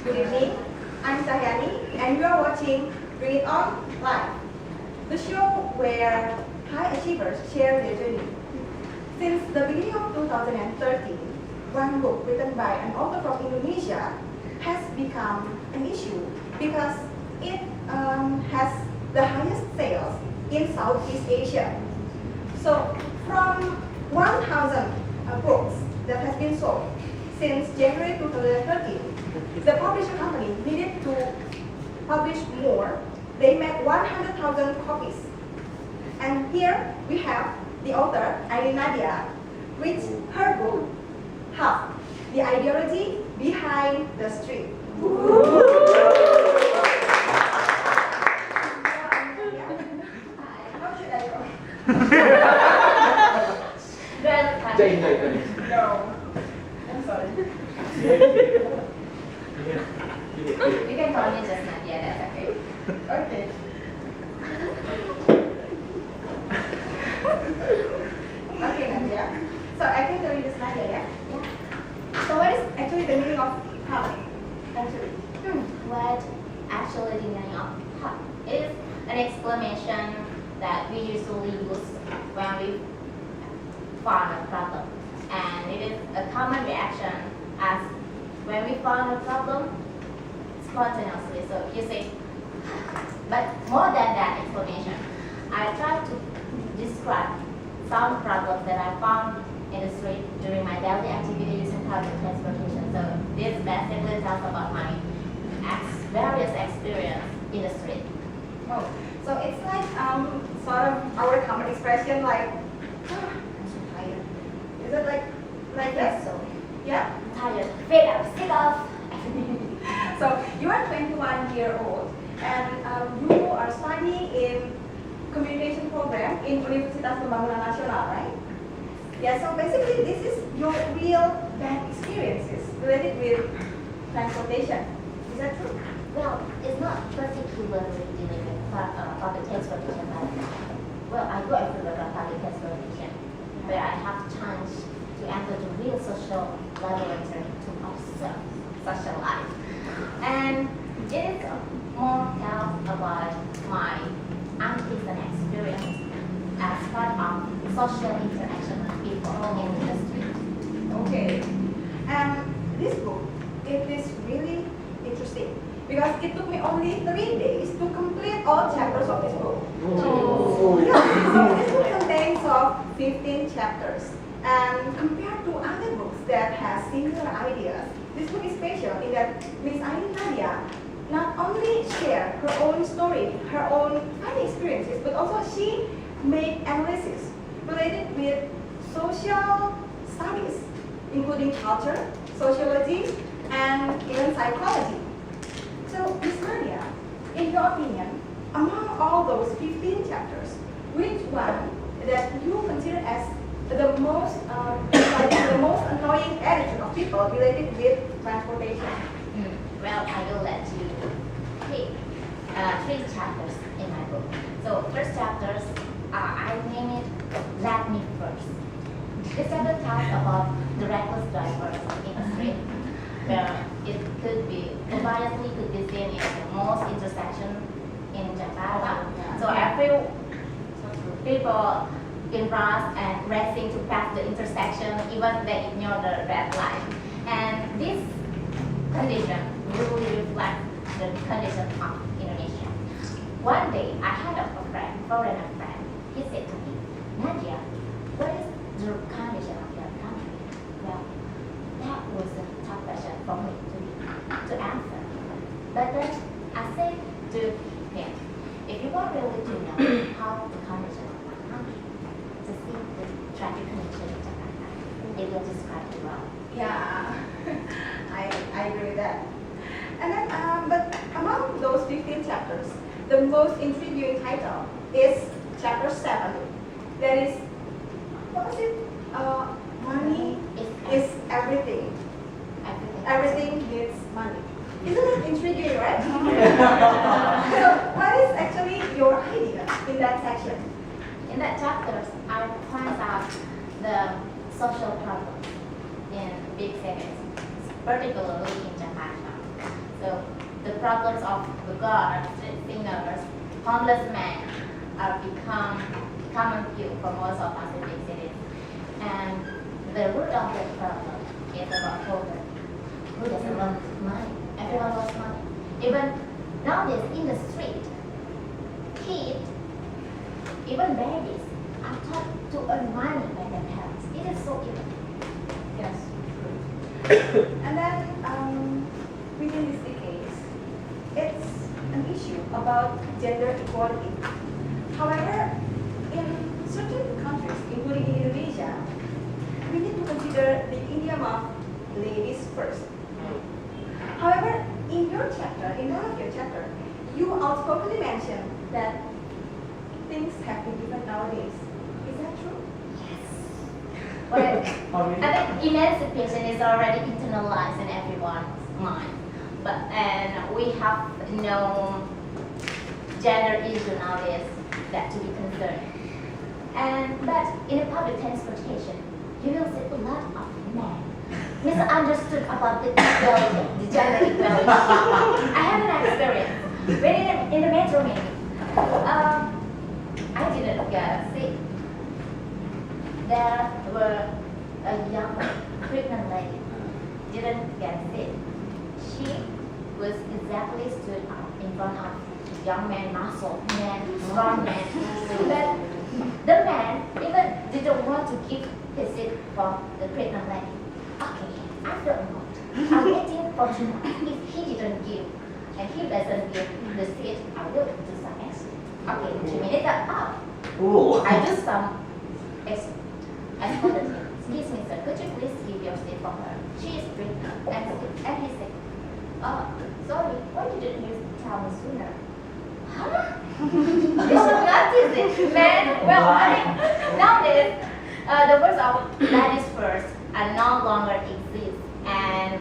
Good evening, I'm Cahyani and you are watching Bring It On Live, the show where high achievers share their journey. Since the beginning of 2013, one book written by an author from Indonesia has become an issue because it has the highest sales in Southeast Asia. So from 1,000 books that has been sold since January 2013, the publisher company needed to publish more. They made 100,000 copies. And here we have the author, Ainin Nadia, with her book, HUFFT, The Ideology Behind the Street. How should I go? No. I'm sorry. You can call me just Nadia, that's okay. Okay. Okay, Nadia. So I can tell you this Nadia, yeah? Yeah. So what is actually the meaning of HUFFT? Actually. What actually the meaning of HUFFT is an exclamation that we usually use when we found a problem. And it is a common reaction as when we found a problem spontaneously. So you say, but more than that exclamation, I try to describe some problems that I found in the street during my daily activity using public transportation. So this basically tells about my various experience in the street. Oh, so it's like sort of our common expression like, I'm so tired. Is it like that? So Yeah. tired, fed up, sick of. So you are 21 years old and you are studying in communication program in Universitas Pembangunan Nasional, right? Yeah, so basically this is your real bad experiences related with transportation. Is that true? Well, it's not particularly dealing with public transportation, but well, I go everywhere on public transportation, where I have chance to enter the real social laboratory to observe social life. And it is more tells about my unpleasant experience as part of social interaction with people in the street. Okay. And this book, it is really interesting because it took me only 3 days to complete all chapters of this book. So this book contains of 15 chapters. And compared to other books that have similar ideas, this book is special in that Miss Ainin Nadia not only shared her own story, her own funny experiences, but also she made analysis related with social studies, including culture, sociology, and even psychology. So, Miss Nadia, in your opinion, among all those 15 chapters, which one that you consider as the most annoying attitude of people related with transportation? Well, I will let you pick 3 chapters in my book. So first chapters, I name it Let Me First. This chapter talks about the reckless drivers in the street, where it could be, obviously could be seen in most intersection in Jakarta. So every people in rush and racing to pass the intersection, even they ignore the red light. And this condition really reflects the condition of Indonesia. One day, I had a foreigner friend. He said to me, Nadia, what is the condition of your country? Well, that was a tough question for me to answer. But then I said to him, if you want really to know how the condition of my country, to see the traffic condition in Jakarta, it will describe it well. Yeah, I agree with that. And then, but among those 15 chapters, the most intriguing title is chapter 7. That is, what was it? Money is everything. Everything needs money. Isn't it intriguing, right? So, what is actually your idea in that section? In that chapter, I point out the social problems in big cities, particularly in Jakarta. So the problems of the guards, street singers, homeless men are become common view for most of us in big cities. And the root of the problem is about poverty. Who doesn't want money? Everyone wants money. Even nowadays in the street, kids, even babies, are taught to earn money by their parents. It is so evil. Yes. And then within this decade, it's an issue about gender equality. However, in certain countries, including in Indonesia, we need to consider the idiom of ladies first. However, in your chapter, in one of your chapter, you outspokenly mentioned that things have been different nowadays. Is that true? Well, I think emancipation is already internalized in everyone's mind, and we have no gender issue nowadays that to be concerned. But in a public transportation, you will see a lot of men misunderstood about the equality, the gender equality. I have an experience when in the metro meeting. I didn't get sick. There were a young pregnant lady didn't get sick. She was exactly stood up in front of young man, muscle man, strong man. But the man even didn't want to give his seat for the pregnant lady. Okay, after a month, I'm waiting for 2 months. If he didn't give and he doesn't give the seat, I will do some extra. Okay, 2 minutes are up. I do some extra. I told him, excuse me sir, could you please give your seat for her? She is pregnant. And he said, oh, sorry, why didn't you tell me sooner? Huh? You should notice it, man. Well, I mean, nowadays, the words of ladies first are no longer exist. And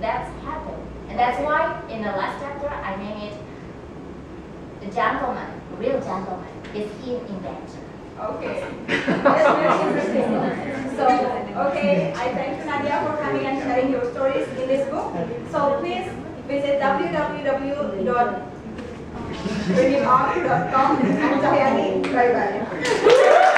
that's happened. And that's why in the last chapter, I named it the gentleman, real gentleman, is in danger. Okay, that's very interesting. So, okay, I thank you Nadia for coming and sharing your stories in this book. So please visit www.bringingon.com and Cahyani. Bye bye.